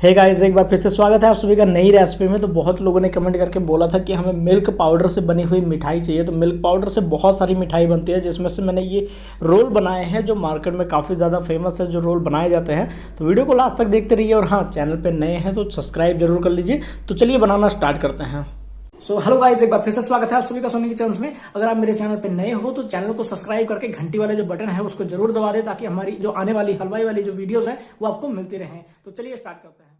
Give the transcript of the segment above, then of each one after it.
Hey guys, एक बार फिर से स्वागत है आप सभी का नई रेसिपी में। तो बहुत लोगों ने कमेंट करके बोला था कि हमें मिल्क पाउडर से बनी हुई मिठाई चाहिए। तो मिल्क पाउडर से बहुत सारी मिठाई बनती है, जिसमें से मैंने ये रोल बनाए हैं जो मार्केट में काफ़ी ज़्यादा फेमस है, जो रोल बनाए जाते हैं। तो वीडियो को लास्ट तक देखते रहिए और हाँ, चैनल पर नए हैं तो सब्सक्राइब जरूर कर लीजिए। तो चलिए बनाना स्टार्ट करते हैं। सो हेलो गाइस, एक बार फिर से स्वागत है आप सभी का सोनी के चैनल में। अगर आप मेरे चैनल पे नए हो तो चैनल को सब्सक्राइब करके घंटी वाले जो बटन है उसको जरूर दबा दें, ताकि हमारी जो आने वाली हलवाई वाली जो वीडियोस है वो आपको मिलती रहें। तो चलिए स्टार्ट करते हैं।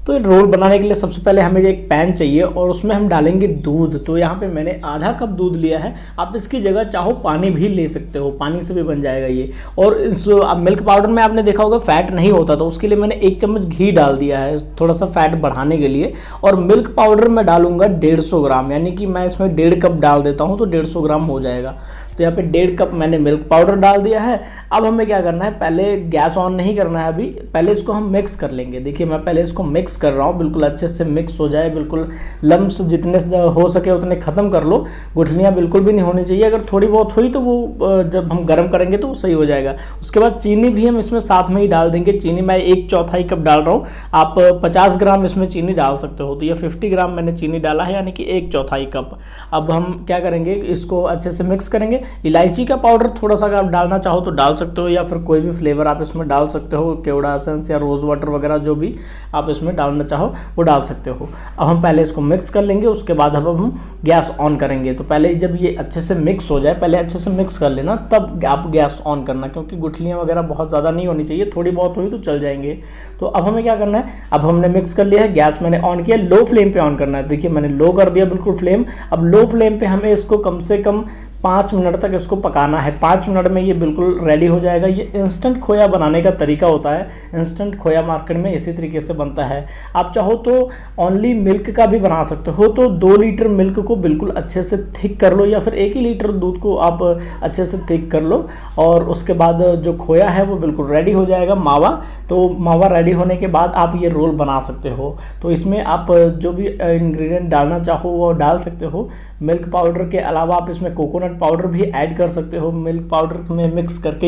तो रोल बनाने के लिए सबसे पहले हमें एक पैन चाहिए और उसमें हम डालेंगे दूध। तो यहाँ पे मैंने आधा कप दूध लिया है। आप इसकी जगह चाहो पानी भी ले सकते हो, पानी से भी बन जाएगा ये। और इस मिल्क पाउडर में आपने देखा होगा फैट नहीं होता, तो उसके लिए मैंने 1 चम्मच घी डाल दिया है थोड़ा सा फैट बढ़ाने के लिए। और मिल्क पाउडर में डालूंगा 150 ग्राम, यानी कि मैं इसमें 1.5 कप डाल देता हूँ तो 150 ग्राम हो जाएगा। तो यहाँ पे 1.5 कप मैंने मिल्क पाउडर डाल दिया है। अब हमें क्या करना है, पहले गैस ऑन नहीं करना है, अभी पहले इसको हम मिक्स कर लेंगे। देखिए मैं पहले इसको मिक्स कर रहा हूँ, बिल्कुल अच्छे से मिक्स हो जाए, बिल्कुल लम्स जितने हो सके उतने ख़त्म कर लो। गुठलियाँ बिल्कुल भी नहीं होनी चाहिए, अगर थोड़ी बहुत हुई तो वो जब हम गर्म करेंगे तो वो सही हो जाएगा। उसके बाद चीनी भी हम इसमें साथ में ही डाल देंगे। चीनी मैं 1/4 कप डाल रहा हूँ, आप 50 ग्राम इसमें चीनी डाल सकते हो। तो ये 50 ग्राम मैंने चीनी डाला है, यानी कि 1/4 कप। अब हम क्या करेंगे, इसको अच्छे से मिक्स करेंगे। इलायची का पाउडर थोड़ा सा अगर आप डालना चाहो तो डाल सकते हो, या फिर कोई भी फ्लेवर आप इसमें डाल सकते हो, केवड़ा एसेंस या रोज़ वाटर वगैरह जो भी आप इसमें डालना चाहो वो डाल सकते हो। अब हम पहले इसको मिक्स कर लेंगे, उसके बाद अब हम गैस ऑन करेंगे। तो पहले जब ये अच्छे से मिक्स हो जाए, पहले अच्छे से मिक्स कर लेना, तब आप गैस ऑन करना, क्योंकि गुठलियाँ वगैरह बहुत ज़्यादा नहीं होनी चाहिए, थोड़ी बहुत हुई तो चल जाएंगे। तो अब हमें क्या करना है, अब हमने मिक्स कर लिया है, गैस मैंने ऑन किया, लो फ्लेम पे ऑन करना है। देखिए मैंने लो कर दिया बिल्कुल फ्लेम। अब लो फ्लेम पे हमें इसको कम से कम 5 मिनट तक इसको पकाना है। 5 मिनट में ये बिल्कुल रेडी हो जाएगा। ये इंस्टेंट खोया बनाने का तरीका होता है। इंस्टेंट खोया मार्केट में इसी तरीके से बनता है। आप चाहो तो ओनली मिल्क का भी बना सकते हो। तो 2 लीटर मिल्क को बिल्कुल अच्छे से थिक कर लो, या फिर 1 ही लीटर दूध को आप अच्छे से थिक कर लो, और उसके बाद जो खोया है वो बिल्कुल रेडी हो जाएगा, मावा। तो मावा रेडी होने के बाद आप ये रोल बना सकते हो। तो इसमें आप जो भी इंग्रेडिएंट डालना चाहो वो डाल सकते हो। मिल्क पाउडर के अलावा आप इसमें कोकोनट पाउडर भी ऐड कर सकते हो, मिल्क पाउडर में मिक्स करके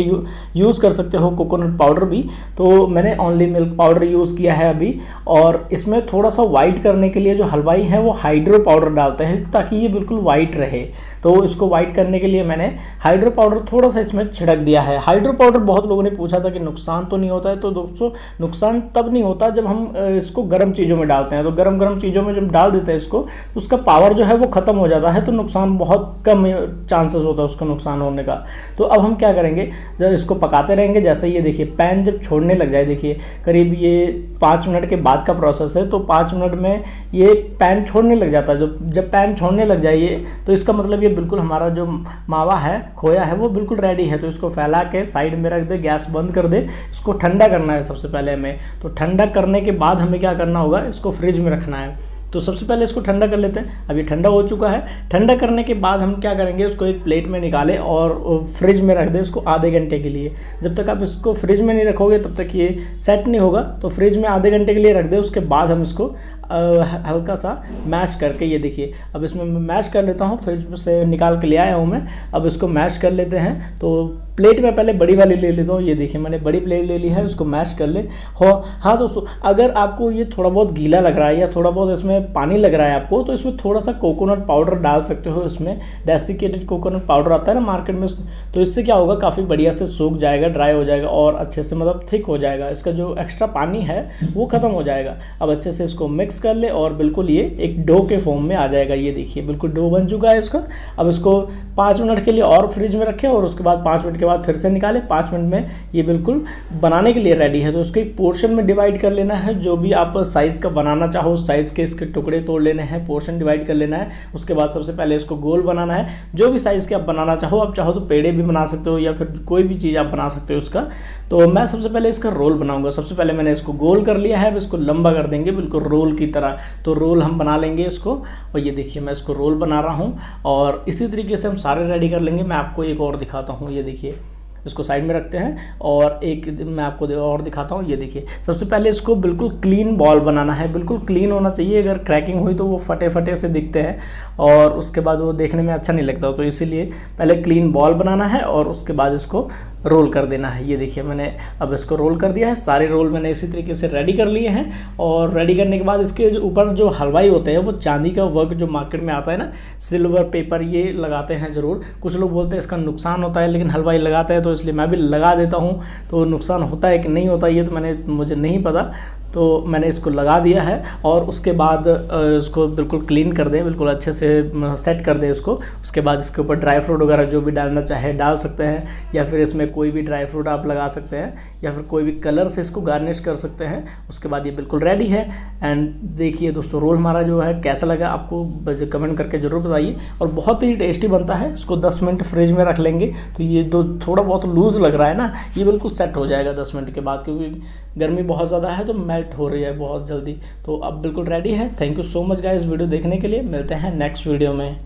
यूज़ कर सकते हो कोकोनट पाउडर भी। तो मैंने ओनली मिल्क पाउडर यूज़ किया है अभी। और इसमें थोड़ा सा वाइट करने के लिए जो हलवाई है वो हाइड्रो पाउडर डालते हैं, ताकि ये बिल्कुल वाइट रहे। तो इसको वाइट करने के लिए मैंने हाइड्रो पाउडर थोड़ा सा इसमें छिड़क दिया है। हाइड्रो पाउडर बहुत लोगों ने पूछा था कि नुकसान तो नहीं होता है। तो दोस्तों, नुकसान तब नहीं होता जब हम इसको गर्म चीज़ों में डालते हैं। तो गर्म चीज़ों में जब डाल देते हैं इसको, तो उसका पावर जो है वो ख़त्म हो जाता है, तो नुकसान बहुत कम चांसेस होता है उसका नुकसान होने का। तो अब हम क्या करेंगे, जब इसको पकाते रहेंगे, जैसे ये देखिए पैन जब छोड़ने लग जाए, देखिए करीब ये 5 मिनट के बाद का प्रोसेस है। तो 5 मिनट में ये पैन छोड़ने लग जाता है। जब पैन छोड़ने लग जाए ये, तो इसका मतलब ये बिल्कुल हमारा जो मावा है, खोया है, वो बिल्कुल रेडी है। तो इसको फैला के साइड में रख दे, गैस बंद कर दे। इसको ठंडा करना है सबसे पहले हमें। तो ठंडा करने के बाद हमें क्या करना होगा, इसको फ्रिज में रखना है। तो सबसे पहले इसको ठंडा कर लेते हैं। अब ये ठंडा हो चुका है। ठंडा करने के बाद हम क्या करेंगे, उसको एक प्लेट में निकालें और फ्रिज में रख दें इसको आधे घंटे के लिए। जब तक आप इसको फ्रिज में नहीं रखोगे तब तक ये सेट नहीं होगा। तो फ्रिज में आधे घंटे के लिए रख दें। उसके बाद हम इसको हल्का सा मैश करके, ये देखिए अब इसमें मैं मैश कर लेता हूँ, फ्रिज से निकाल के ले आया हूँ मैं। अब इसको मैश कर लेते हैं। तो प्लेट में पहले बड़ी वाली ले लेता हूँ। ये देखिए मैंने बड़ी प्लेट ले ली है, उसको मैश कर ले हो। हाँ दोस्तों, अगर आपको ये थोड़ा बहुत गीला लग रहा है या थोड़ा बहुत इसमें पानी लग रहा है आपको, तो इसमें थोड़ा सा कोकोनट पाउडर डाल सकते हो। इसमें डेसिकेटेड कोकोनट पाउडर आता है ना मार्केट में, तो इससे क्या होगा, काफ़ी बढ़िया से सूख जाएगा, ड्राई हो जाएगा और अच्छे से मतलब थिक हो जाएगा। इसका जो एक्स्ट्रा पानी है वो ख़त्म हो जाएगा। अब अच्छे से इसको मिक्स कर ले और बिल्कुल ये एक डो के फॉर्म में आ जाएगा। ये देखिए बिल्कुल डो बन चुका है इसका। अब इसको 5 मिनट के लिए और फ्रिज में रखें, और उसके बाद 5 मिनट के बाद फिर से निकालें। 5 मिनट में ये बिल्कुल बनाने के लिए रेडी है। तो इसको एक पोर्शन में डिवाइड कर लेना है। जो भी आप साइज़ का बनाना चाहो उस साइज़ के इसके टुकड़े तोड़ लेने हैं, पोर्शन डिवाइड कर लेना है। उसके बाद सबसे पहले इसको गोल बनाना है। जो भी साइज़ के आप बनाना चाहो, आप चाहो तो पेड़े भी बना सकते हो या फिर कोई भी चीज़ आप बना सकते हो उसका। तो मैं सबसे पहले इसका रोल बनाऊंगा। सबसे पहले मैंने इसको गोल कर लिया है, अब इसको लंबा कर देंगे बिल्कुल रोल की तरह। तो रोल हम बना लेंगे इसको। और ये देखिए मैं इसको रोल बना रहा हूँ, और इसी तरीके से हम सारे रेडी कर लेंगे। मैं आपको एक और दिखाता हूँ। ये देखिए इसको साइड में रखते हैं और एक मैं आपको और दिखाता हूँ। ये देखिए सबसे पहले इसको बिल्कुल क्लीन बॉल बनाना है। बिल्कुल क्लीन होना चाहिए, अगर क्रैकिंग हुई तो वो फटे फटे से दिखते हैं और उसके बाद वो देखने में अच्छा नहीं लगता। तो इसीलिए पहले क्लीन बॉल बनाना है और उसके बाद इसको रोल कर देना है। ये देखिए मैंने अब इसको रोल कर दिया है। सारे रोल मैंने इसी तरीके से रेडी कर लिए हैं। और रेडी करने के बाद इसके ऊपर जो हलवाई होते हैं वो चांदी का वर्क जो मार्केट में आता है ना, सिल्वर पेपर, ये लगाते हैं ज़रूर। कुछ लोग बोलते हैं इसका नुकसान होता है, लेकिन हलवाई लगाता है तो इसलिए मैं भी लगा देता हूँ। तो नुकसान होता है कि नहीं होता ये तो मुझे नहीं पता, तो मैंने इसको लगा दिया है। और उसके बाद इसको बिल्कुल क्लीन कर दें, बिल्कुल अच्छे से सेट कर दें इसको। उसके बाद इसके ऊपर ड्राई फ्रूट वगैरह जो भी डालना चाहे डाल सकते हैं, या फिर इसमें कोई भी ड्राई फ्रूट आप लगा सकते हैं, या फिर कोई भी कलर से इसको गार्निश कर सकते हैं। उसके बाद ये बिल्कुल रेडी है। एंड देखिए दोस्तों, रोल हमारा जो है कैसा लगा आपको कमेंट करके ज़रूर बताइए। और बहुत ही टेस्टी बनता है। इसको 10 मिनट फ्रिज में रख लेंगे तो ये जो थोड़ा बहुत लूज़ लग रहा है ना, ये बिल्कुल सेट हो जाएगा 10 मिनट के बाद, क्योंकि गर्मी बहुत ज़्यादा है तो मेल्ट हो रही है बहुत जल्दी। तो अब बिल्कुल रेडी है। Thank you so much guys video देखने के लिए। मिलते हैं नेक्स्ट वीडियो में।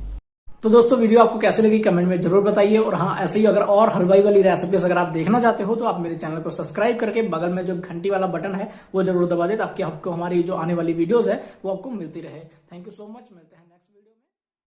तो दोस्तों वीडियो आपको कैसे लगी कमेंट में जरूर बताइए। और हाँ, ऐसे ही अगर और हलवाई वाली रेसिपीज अगर आप देखना चाहते हो तो आप मेरे चैनल को सब्सक्राइब करके बगल में जो घंटी वाला बटन है वो जरूर दबा दें, ताकि आपको हमारी जो आने वाली वीडियोस है वो आपको मिलती रहे। Thank you so much. मिलते हैं नेक्स्ट वीडियो में।